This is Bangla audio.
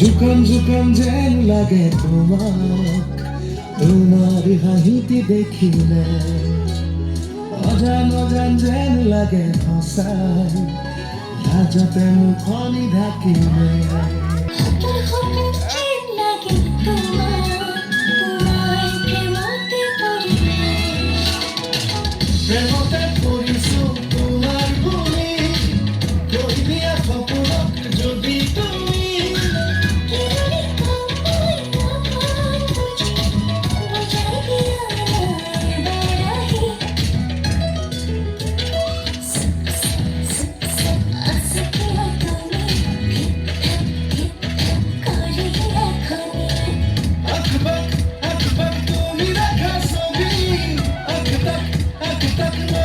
জুকান জুকান যেন লাগে তোমার হাঁহিটি দেখিলে অজান অজান যেন লাগে সঁচাই লাজতে মুখনি ঢাকিলে প্ৰেমতে পৰিছো তোমাৰ বুলি কৈ দিয়া সপোনক যদি তুমি আঁক বাক তুমি দেখা ছবি আঁক তাক